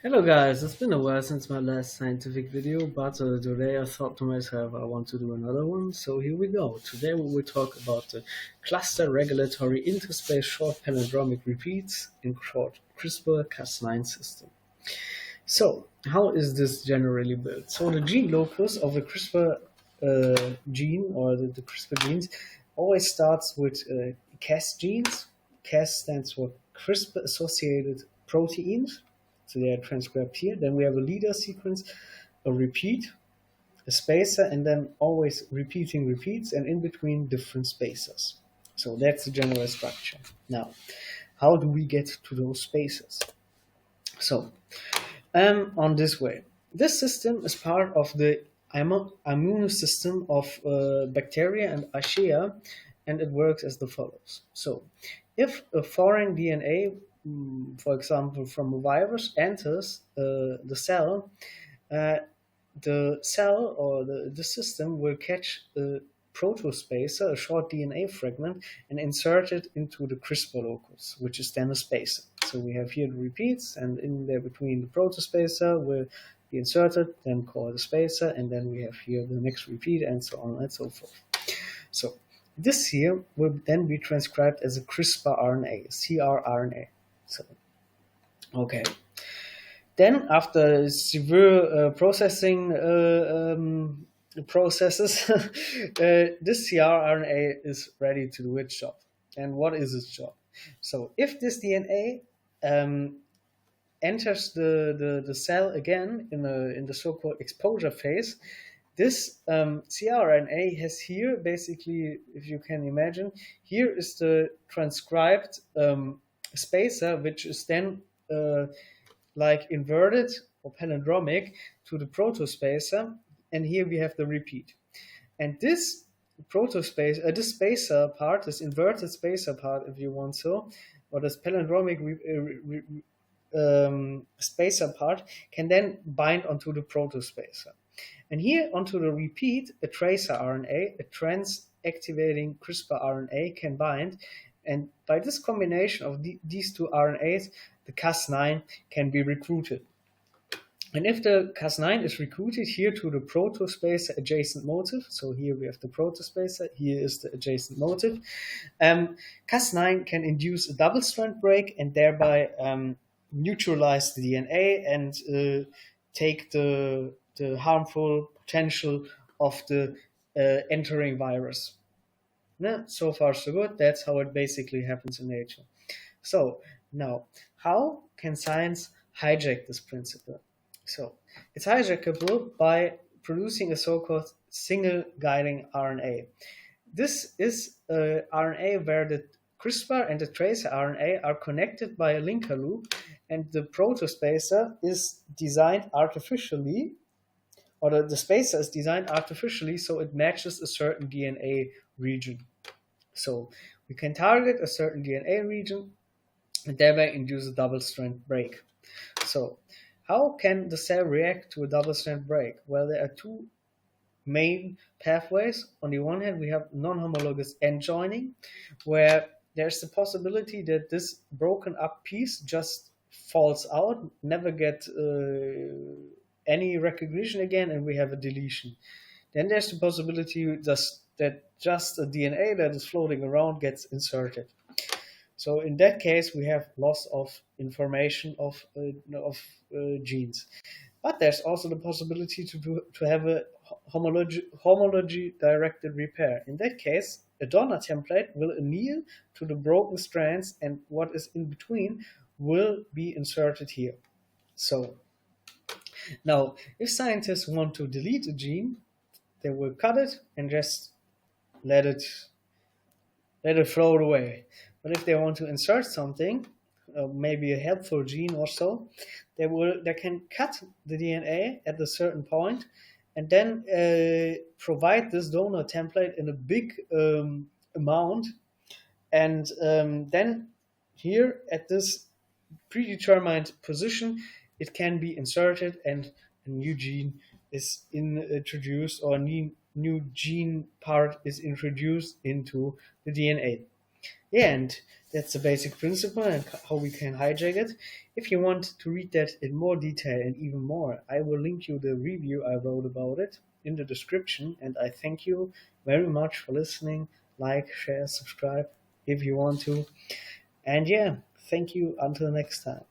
Hello guys, it's been a while since my last scientific video, but today I thought to myself I want to do another one, so here we go. Today we will talk about the cluster regulatory interspace short palindromic repeats, in short CRISPR Cas9 system. So, how is this generally built? So the gene locus of the CRISPR gene or the CRISPR genes always starts with Cas genes. Cas stands for CRISPR associated proteins. So they are transcribed here. Then we have a leader sequence, a repeat, a spacer, and then always repeating repeats, and in between different spacers. So that's the general structure. Now, how do we get to those spacers? So, on this way. This system is part of the immune system of bacteria and archaea, and it works as the follows. So, if a foreign DNA, for example, from a virus, enters the cell, uh, the cell or the system will catch a protospacer, a short DNA fragment, and insert it into the CRISPR locus, which is then a spacer. So we have here the repeats, and in there between the protospacer will be inserted, then called the spacer, and then we have here the next repeat, and so on and so forth. So this here will then be transcribed as a CRISPR RNA, CRRNA. So, okay. Then, after severe processing processes, this CRRNA is ready to do its job. And what is its job? So, if this DNA enters the cell again in the so-called exposure phase, this CRNA has here basically, if you can imagine, here is the transcribed spacer, which is then like inverted or palindromic to the protospacer, and here we have the repeat. And this protospace, this spacer part, this inverted spacer part, if you want so, or this palindromic spacer part, can then bind onto the protospacer. And here onto the repeat, a tracer RNA, a trans-activating CRISPR RNA can bind, and by this combination of these two RNAs, the Cas9 can be recruited. And if the Cas9 is recruited here to the protospacer adjacent motif, so here we have the protospacer, here is the adjacent motif, Cas9 can induce a double-strand break and thereby neutralize the DNA and take the harmful potential of the entering virus. Yeah, so far so good. That's how it basically happens in nature. So now, how can science hijack this principle? So it's hijackable by producing a so-called single guiding RNA. This is a RNA where the CRISPR and the tracer RNA are connected by a linker loop, and the protospacer is designed artificially, or the spacer is designed artificially so it matches a certain DNA region. So we can target a certain DNA region and thereby induce a double-strand break. So how can the cell react to a double-strand break? Well, there are two main pathways. On the one hand, we have non-homologous end joining, where there's the possibility that this broken up piece just falls out, never get any recognition again, and we have a deletion. Then there's the possibility that just a DNA that is floating around gets inserted. So in that case, we have loss of information of genes. But there's also the possibility to have a homology-directed repair. In that case, a donor template will anneal to the broken strands, and what is in between will be inserted here. So now, if scientists want to delete a gene, they will cut it and just let it float away. But if they want to insert something, maybe a helpful gene or so, they can cut the DNA at a certain point and then provide this donor template in a big amount, and then here at this predetermined position, it can be inserted and a new gene is introduced, or a new gene part is introduced into the DNA. Yeah, and that's the basic principle and how we can hijack it. If you want to read that in more detail and even more, I will link you the review I wrote about it in the description. And I thank you very much for listening. Like, share, subscribe if you want to. And yeah, thank you until next time.